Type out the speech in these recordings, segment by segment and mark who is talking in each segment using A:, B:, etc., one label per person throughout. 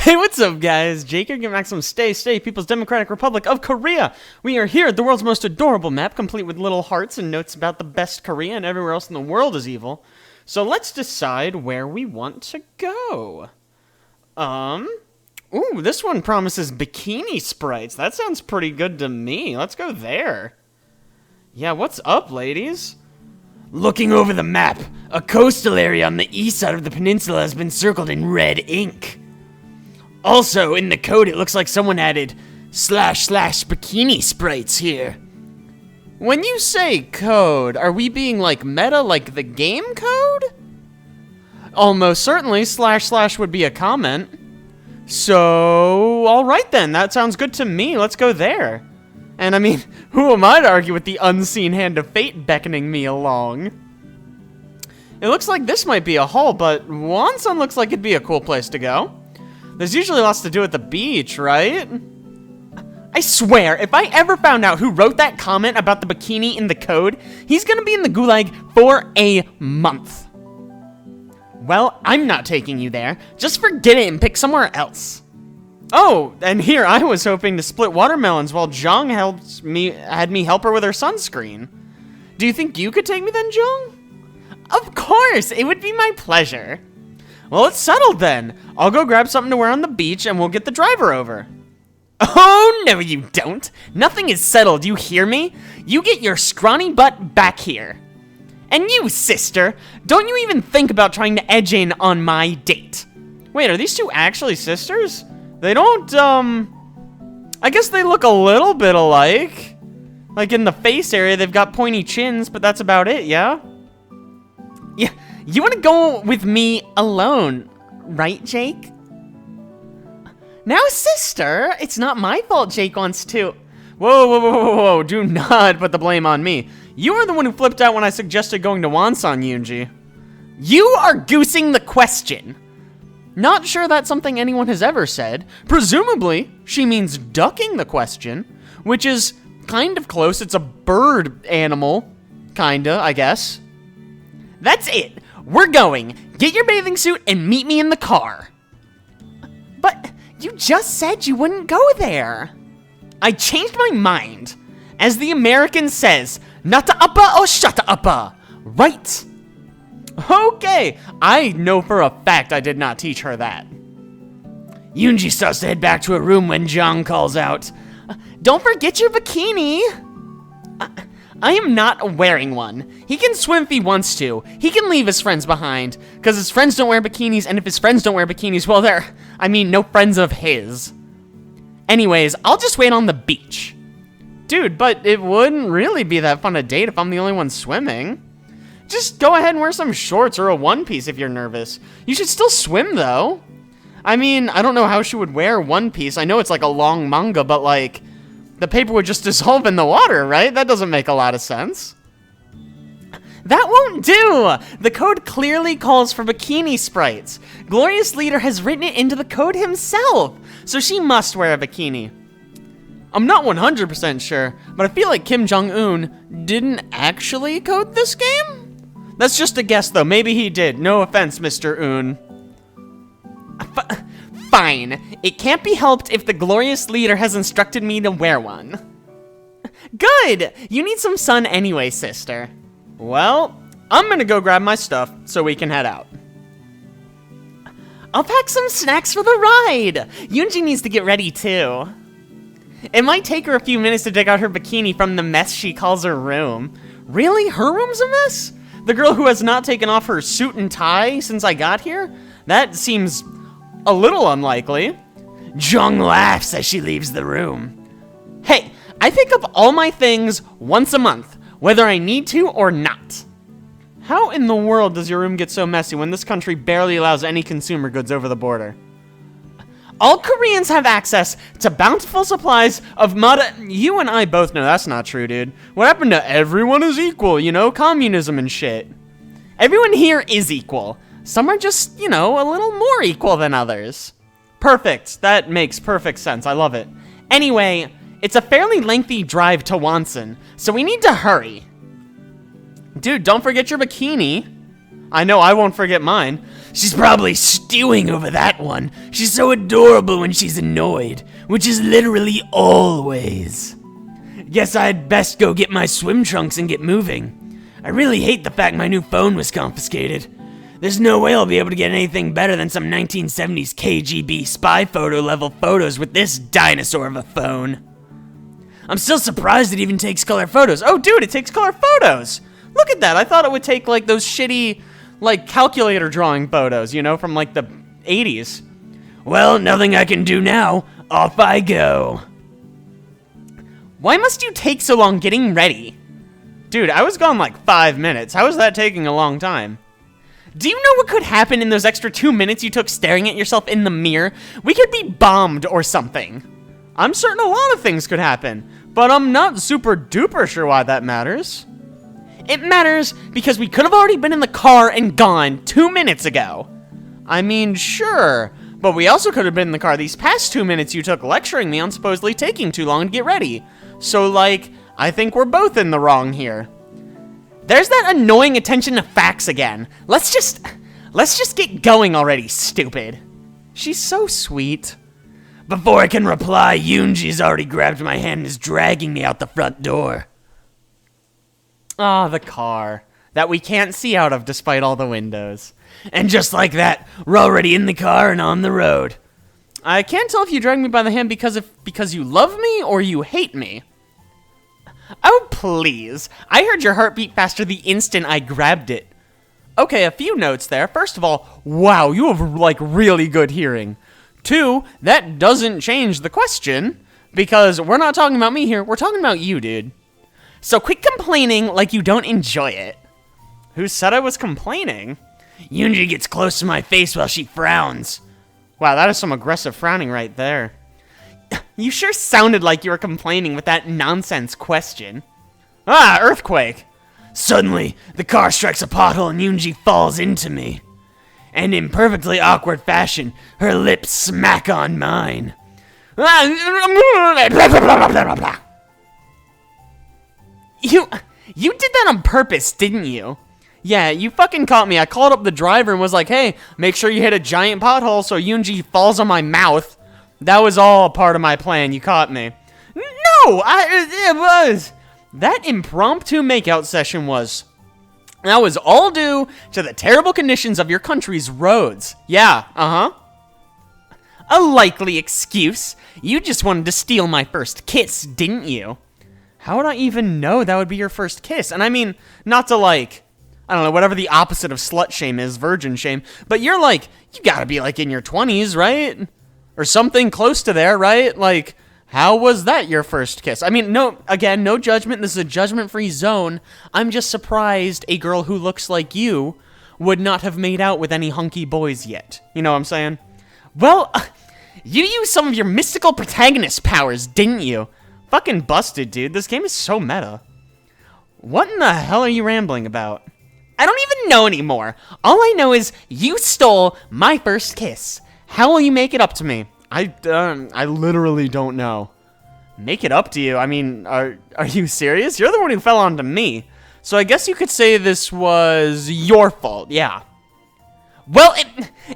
A: Hey, what's up, guys? Jake here, giving back some Stay, People's Democratic Republic of Korea. We are here at the world's most adorable map, complete with little hearts and notes about the best Korea and everywhere else in the world is evil. So let's decide where we want to go. Ooh, this one promises bikini sprites. That sounds pretty good to me. Let's go there. Yeah, what's up, ladies?
B: Looking over the map, a coastal area on the east side of the peninsula has been circled in red ink. Also, in the code, it looks like someone added / bikini sprites here.
A: When you say code, are we being like meta, like the game code? Almost certainly, / would be a comment. So, alright then, that sounds good to me. Let's go there. And I mean, who am I to argue with the unseen hand of fate beckoning me along? It looks like this might be a hole, but Wonsan looks like it'd be a cool place to go. There's usually lots to do at the beach, right? I swear, if I ever found out who wrote that comment about the bikini in the code, he's gonna be in the gulag for a month. Well, I'm not taking you there. Just forget it and pick somewhere else. Oh, and here I was hoping to split watermelons while Jung had me help her with her sunscreen. Do you think you could take me then, Jung? Of course, it would be my pleasure. Well, it's settled then. I'll go grab something to wear on the beach and we'll get the driver over. Oh, no you don't. Nothing is settled, you hear me? You get your scrawny butt back here. And you, sister, don't you even think about trying to edge in on my date. Wait, are these two actually sisters? They don't, I guess they look a little bit alike. Like in the face area, they've got pointy chins, but that's about it, yeah? Yeah, you want to go with me alone, right, Jake? Now, sister, it's not my fault Jake wants to. Whoa, do not put the blame on me. You are the one who flipped out when I suggested going to Wonsan, Yoonji. You are goosing the question. Not sure that's something anyone has ever said. Presumably, she means ducking the question, which is kind of close. It's a bird animal, kinda, I guess. That's it. We're going. Get your bathing suit and meet me in the car. But you just said you wouldn't go there. I changed my mind. As the American says, nata appa or shata appa. Right. Okay, I know for a fact I did not teach her that.
B: Yoonji starts to head back to her room when Jung calls out,
A: Don't forget your bikini. I am not wearing one. He can swim if he wants to. He can leave his friends behind, because his friends don't wear bikinis, and if his friends don't wear bikinis, well, no friends of his. Anyways, I'll just wait on the beach. Dude, but it wouldn't really be that fun a date if I'm the only one swimming. Just go ahead and wear some shorts or a one piece if you're nervous. You should still swim, though. I mean, I don't know how she would wear one piece. I know it's like a long manga, but like, the paper would just dissolve in the water, right? That doesn't make a lot of sense. That won't do! The code clearly calls for bikini sprites. Glorious Leader has written it into the code himself, so she must wear a bikini. I'm not 100% sure, but I feel like Kim Jong-un didn't actually code this game? That's just a guess, though. Maybe he did. No offense, Mr. Un. Fine. It can't be helped if the Glorious Leader has instructed me to wear one. Good! You need some sun anyway, sister. Well, I'm gonna go grab my stuff so we can head out. I'll pack some snacks for the ride! Yoonji needs to get ready, too. It might take her a few minutes to dig out her bikini from the mess she calls her room. Really? Her room's a mess? The girl who has not taken off her suit and tie since I got here? That seems a little unlikely.
B: Jung laughs as she leaves the room.
A: Hey, I pick up all my things once a month, whether I need to or not. How in the world does your room get so messy when this country barely allows any consumer goods over the border? All Koreans have access to bountiful supplies of You and I both know that's not true, dude. What happened to everyone is equal, you know? Communism and shit. Everyone here is equal. Some are just, a little more equal than others. Perfect. That makes perfect sense. I love it. Anyway, it's a fairly lengthy drive to Wonsan, so we need to hurry. Dude, don't forget your bikini. I know I won't forget mine.
B: She's probably stewing over that one. She's so adorable when she's annoyed, which is literally always. Guess I'd best go get my swim trunks and get moving. I really hate the fact my new phone was confiscated. There's no way I'll be able to get anything better than some 1970s KGB spy photo level photos with this dinosaur of a phone. I'm still surprised it even takes color photos.
A: Oh, dude, it takes color photos. Look at that. I thought it would take, like, those shitty, like, calculator drawing photos, you know, from, like, the 80s.
B: Well, nothing I can do now. Off I go.
A: Why must you take so long getting ready? Dude, I was gone, like, 5 minutes. How is that taking a long time? Do you know what could happen in those extra 2 minutes you took staring at yourself in the mirror? We could be bombed or something. I'm certain a lot of things could happen, but I'm not super duper sure why that matters. It matters because we could have already been in the car and gone 2 minutes ago. I mean, sure, but we also could have been in the car these past 2 minutes you took lecturing me on supposedly taking too long to get ready. So, like, I think we're both in the wrong here. There's that annoying attention to facts again. Let's just get going already, stupid. She's so sweet.
B: Before I can reply, Yoonji's already grabbed my hand and is dragging me out the front door.
A: Ah, the car. That we can't see out of despite all the windows.
B: And just like that, we're already in the car and on the road.
A: I can't tell if you dragged me by the hand because you love me or you hate me. Oh, please. I heard your heart beat faster the instant I grabbed it. Okay, a few notes there. First of all, wow, you have, like, really good hearing. 2, that doesn't change the question, because we're not talking about me here, we're talking about you, dude. So quit complaining like you don't enjoy it. Who said I was complaining?
B: Yoonji gets close to my face while she frowns.
A: Wow, that is some aggressive frowning right there. You sure sounded like you were complaining with that nonsense question. Ah, earthquake.
B: Suddenly, the car strikes a pothole and Yoonji falls into me. And in perfectly awkward fashion, her lips smack on mine.
A: You did that on purpose, didn't you? Yeah, you fucking caught me. I called up the driver and was like, hey, make sure you hit a giant pothole so Yoonji falls on my mouth. That was all part of my plan. You caught me. No, it was. That impromptu makeout session was. That was all due to the terrible conditions of your country's roads. Yeah, A likely excuse. You just wanted to steal my first kiss, didn't you? How would I even know that would be your first kiss? And I mean, not to like, I don't know, whatever the opposite of slut shame is, virgin shame, but you're like, you gotta be like in your 20s, right? Or something close to there, right? Like, how was that your first kiss? I mean, no, again, no judgment. This is a judgment-free zone. I'm just surprised a girl who looks like you would not have made out with any hunky boys yet. You know what I'm saying? Well, you used some of your mystical protagonist powers, didn't you? Fucking busted, dude. This game is so meta. What in the hell are you rambling about? I don't even know anymore. All I know is you stole my first kiss. How will you make it up to me? I literally don't know. Make it up to you? I mean, are you serious? You're the one who fell onto me. So I guess you could say this was your fault, yeah. Well,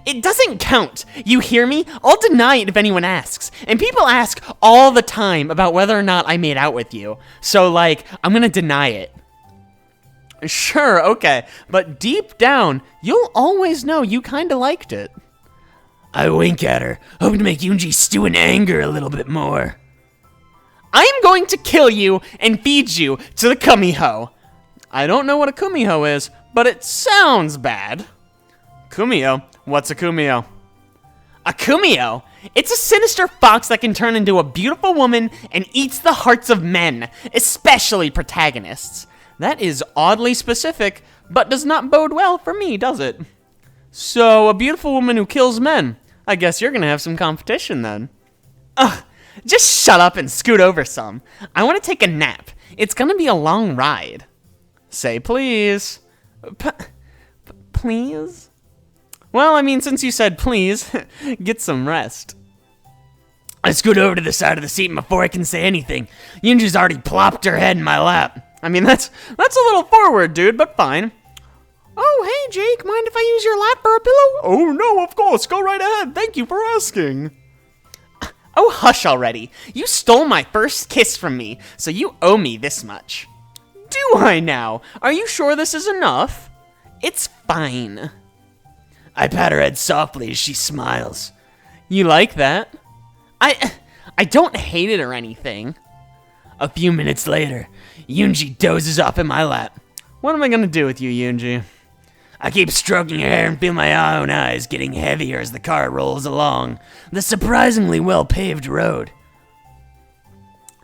A: it doesn't count. You hear me? I'll deny it if anyone asks. And people ask all the time about whether or not I made out with you. So, like, I'm gonna deny it. Sure, okay. But deep down, you'll always know you kinda liked it.
B: I wink at her, hoping to make Yoonji stew in anger a little bit more.
A: I am going to kill you and feed you to the kumiho. I don't know what a kumiho is, but it sounds bad. Kumio? What's a kumio? A kumio? It's a sinister fox that can turn into a beautiful woman and eats the hearts of men, especially protagonists. That is oddly specific, but does not bode well for me, does it? So, a beautiful woman who kills men. I guess you're gonna have some competition then. Ugh, just shut up and scoot over some. I want to take a nap. It's gonna be a long ride. Say please. Please? Well, I mean, since you said please, get some rest.
B: I scoot over to the side of the seat, and before I can say anything, Yoonji's already plopped her head in my lap.
A: I mean, that's a little forward, dude, but fine. Oh, hey, Jake, mind if I use your lap for a pillow? Oh, no, of course. Go right ahead. Thank you for asking. Oh, hush already. You stole my first kiss from me, so you owe me this much. Do I now? Are you sure this is enough? It's fine.
B: I pat her head softly as she smiles.
A: You like that? I don't hate it or anything.
B: A few minutes later, Yoonji dozes off in my lap.
A: What am I gonna do with you, Yoonji?
B: I keep stroking her hair and feel my own eyes getting heavier as the car rolls along the surprisingly well-paved road.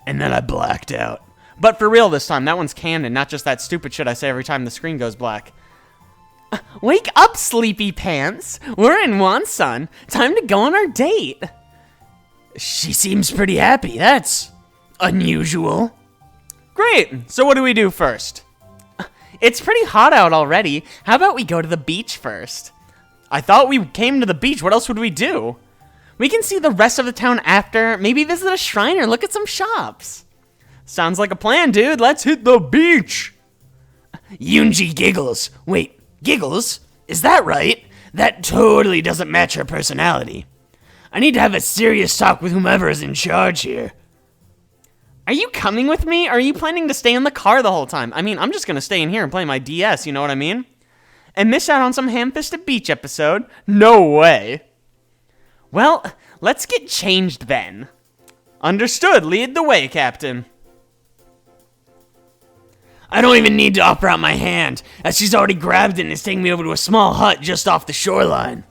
B: And then I blacked out.
A: But for real this time, that one's canon, not just that stupid shit I say every time the screen goes black. Wake up, sleepy pants! We're in Wonsan. Time to go on our date.
B: She seems pretty happy. That's unusual.
A: Great! So what do we do first? It's pretty hot out already. How about we go to the beach first? I thought we came to the beach. What else would we do? We can see the rest of the town after. Maybe visit a shrine or look at some shops. Sounds like a plan, dude. Let's hit the beach.
B: Yoonji giggles. Wait, giggles? Is that right? That totally doesn't match her personality. I need to have a serious talk with whomever is in charge here.
A: Are you coming with me, or are you planning to stay in the car the whole time? I mean, I'm just gonna stay in here and play my DS, you know what I mean? And miss out on some ham-fisted beach episode? No way. Well, let's get changed then. Understood. Lead the way, Captain.
B: I don't even need to offer out my hand, as she's already grabbed it and is taking me over to a small hut just off the shoreline.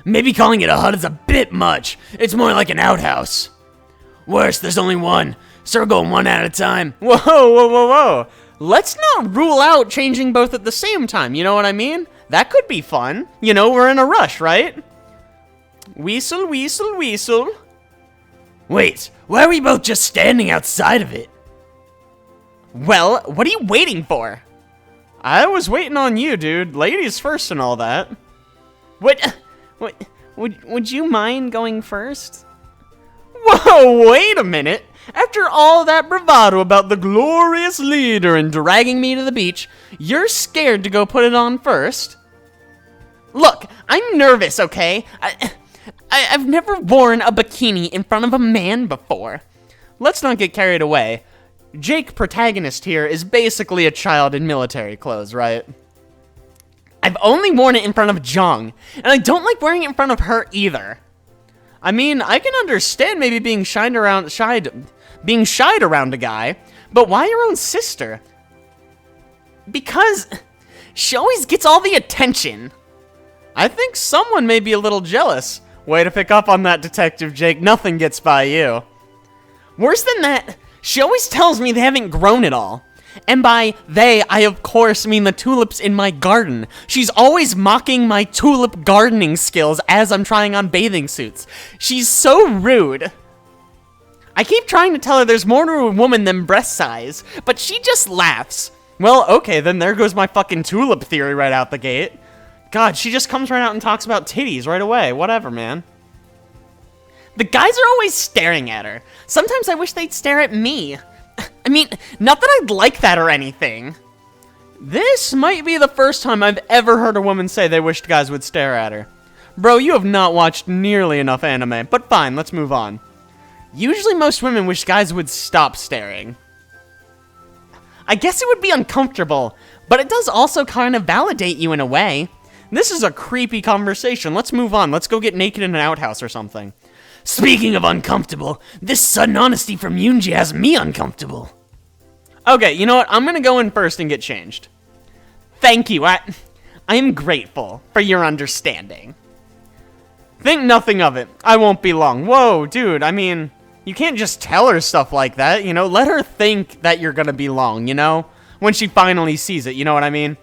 B: Maybe calling it a hut is a bit much. It's more like an outhouse. Worse, there's only one, so we're going one at a time.
A: Whoa, whoa, whoa, whoa. Let's not rule out changing both at the same time, you know what I mean? That could be fun. You know, we're in a rush, right? Weasel, weasel, weasel.
B: Wait, why are we both just standing outside of it?
A: Well, what are you waiting for? I was waiting on you, dude. Ladies first and all that. Would you mind going first? Whoa, wait a minute. After all that bravado about the glorious leader and dragging me to the beach, you're scared to go put it on first? Look, I'm nervous, okay? I've never worn a bikini in front of a man before. Let's not get carried away. Jake, protagonist here, is basically a child in military clothes, right? I've only worn it in front of Jong, and I don't like wearing it in front of her either. I mean, I can understand maybe being shied around a guy, but why your own sister? Because she always gets all the attention. I think someone may be a little jealous. Way to pick up on that, Detective Jake. Nothing gets by you. Worse than that, she always tells me they haven't grown at all. And by they, I of course mean the tulips in my garden. She's always mocking my tulip gardening skills as I'm trying on bathing suits. She's so rude. I keep trying to tell her there's more to a woman than breast size, but she just laughs. Well, okay, then there goes my fucking tulip theory right out the gate. God, she just comes right out and talks about titties right away. Whatever, man. The guys are always staring at her. Sometimes I wish they'd stare at me. I mean, not that I'd like that or anything. This might be the first time I've ever heard a woman say they wished guys would stare at her. Bro, you have not watched nearly enough anime, but fine, let's move on. Usually most women wish guys would stop staring. I guess it would be uncomfortable, but it does also kind of validate you in a way. This is a creepy conversation. Let's move on. Let's go get naked in an outhouse or something.
B: Speaking of uncomfortable, this sudden honesty from Yoonji has me uncomfortable.
A: Okay, you know what? I'm gonna go in first and get changed. Thank you. I am grateful for your understanding. Think nothing of it. I won't be long. Whoa, dude, I mean, you can't just tell her stuff like that, you know? Let her think that you're gonna be long, you know? When she finally sees it, you know what I mean?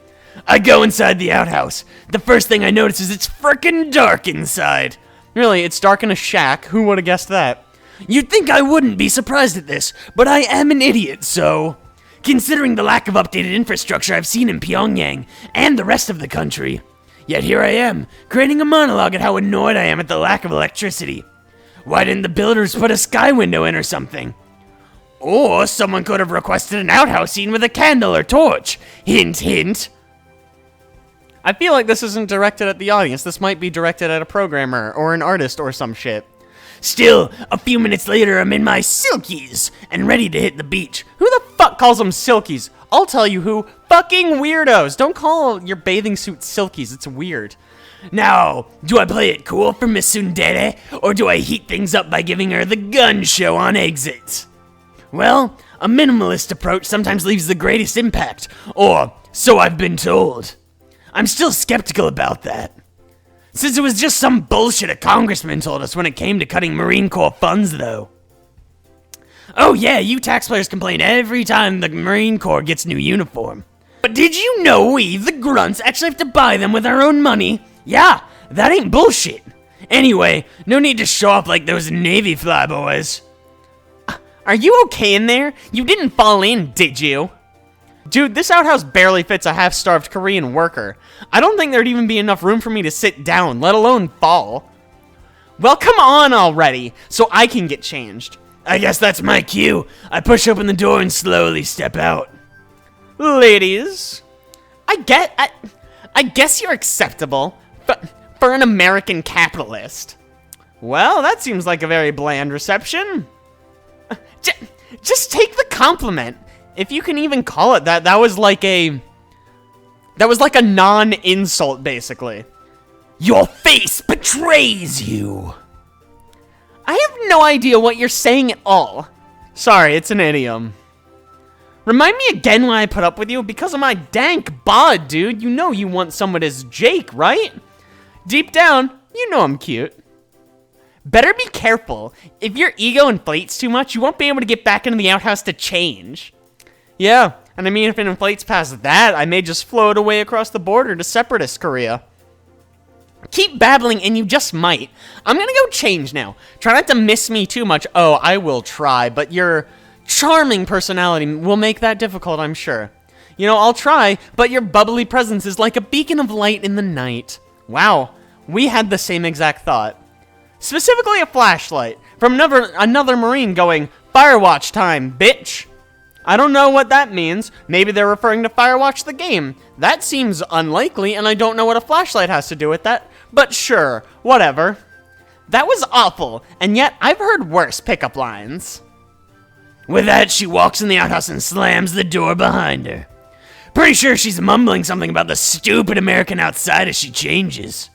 B: I go inside the outhouse. The first thing I notice is it's frickin' dark inside.
A: Really, it's dark in a shack. Who would have guessed that?
B: You'd think I wouldn't be surprised at this, but I am an idiot, so... Considering the lack of updated infrastructure I've seen in Pyongyang, and the rest of the country. Yet here I am, creating a monologue at how annoyed I am at the lack of electricity. Why didn't the builders put a sky window in or something? Or someone could have requested an outhouse scene with a candle or torch. Hint, hint.
A: I feel like this isn't directed at the audience. This might be directed at a programmer or an artist or some shit.
B: Still, a few minutes later, I'm in my silkies and ready to hit the beach.
A: Who the fuck calls them silkies? I'll tell you who. Fucking weirdos. Don't call your bathing suit silkies. It's weird.
B: Now, do I play it cool for Miss Tsundere, or do I heat things up by giving her the gun show on exit? Well, a minimalist approach sometimes leaves the greatest impact, or so I've been told. I'm still skeptical about that. Since it was just some bullshit a congressman told us when it came to cutting Marine Corps funds, though. Oh yeah, you taxpayers complain every time the Marine Corps gets new uniform. But did you know we, the grunts, actually have to buy them with our own money? Yeah, that ain't bullshit. Anyway, no need to show off like those Navy flyboys.
A: Are you okay in there? You didn't fall in, did you? Dude, this outhouse barely fits a half-starved Korean worker. I don't think there'd even be enough room for me to sit down, let alone fall. Well, come on already, so I can get changed.
B: I guess that's my cue. I push open the door and slowly step out.
A: Ladies, I guess you're acceptable, but for an American capitalist. Well, that seems like a very bland reception. Just take the compliment. If you can even call it that, that was like a non-insult, basically.
B: Your face betrays you.
A: I have no idea what you're saying at all. Sorry, it's an idiom. Remind me again why I put up with you? Because of my dank bod, dude. You know you want someone as Jake, right? Deep down, you know I'm cute. Better be careful. If your ego inflates too much, you won't be able to get back into the outhouse to change. Yeah, and I mean, if it inflates past that, I may just float away across the border to Separatist Korea. Keep babbling, and you just might. I'm gonna go change now. Try not to miss me too much. Oh, I will try, but your charming personality will make that difficult, I'm sure. You know, I'll try, but your bubbly presence is like a beacon of light in the night. Wow, we had the same exact thought. Specifically a flashlight from another Marine going, Firewatch time, bitch. I don't know what that means. Maybe they're referring to Firewatch the game. That seems unlikely, and I don't know what a flashlight has to do with that. But sure, whatever. That was awful, and yet I've heard worse pickup lines.
B: With that, she walks in the outhouse and slams the door behind her. Pretty sure she's mumbling something about the stupid American outside as she changes.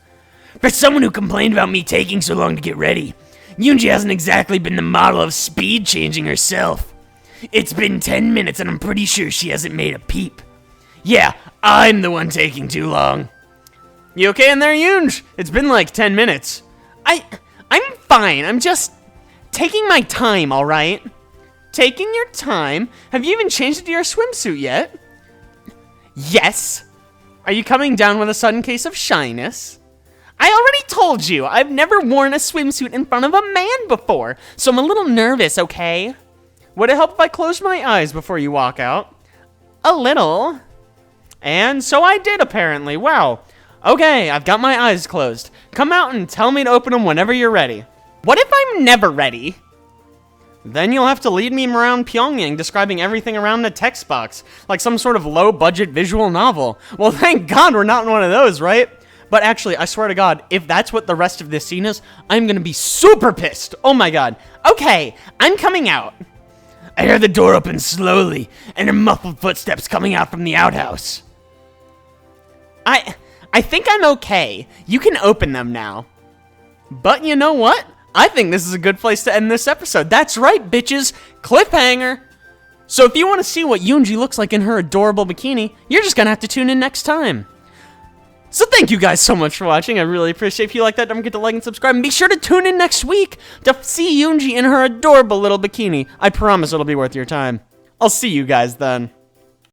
B: For someone who complained about me taking so long to get ready, Yoonji hasn't exactly been the model of speed changing herself. It's been 10 minutes and I'm pretty sure she hasn't made a peep. Yeah, I'm the one taking too long.
A: You okay in there, Yoonj? It's been like 10 minutes. I'm fine. I'm just taking my time, alright? Taking your time? Have you even changed into your swimsuit yet? Yes. Are you coming down with a sudden case of shyness? I already told you, I've never worn a swimsuit in front of a man before, so I'm a little nervous, okay? Would it help if I closed my eyes before you walk out? A little. And so I did, apparently. Wow. Okay, I've got my eyes closed. Come out and tell me to open them whenever you're ready. What if I'm never ready? Then you'll have to lead me around Pyongyang describing everything around the text box, like some sort of low-budget visual novel. Well, thank God we're not in one of those, right? But actually, I swear to God, if that's what the rest of this scene is, I'm gonna be super pissed. Oh my God. Okay, I'm coming out.
B: I hear the door open slowly, and her muffled footsteps coming out from the outhouse.
A: I think I'm okay. You can open them now. But you know what? I think this is a good place to end this episode. That's right, bitches. Cliffhanger. So if you want to see what Yoonji looks like in her adorable bikini, you're just gonna have to tune in next time. So thank you guys so much for watching. I really appreciate it. If you like that, don't forget to like and subscribe. And be sure to tune in next week to see Yoonji in her adorable little bikini. I promise it'll be worth your time. I'll see you guys then.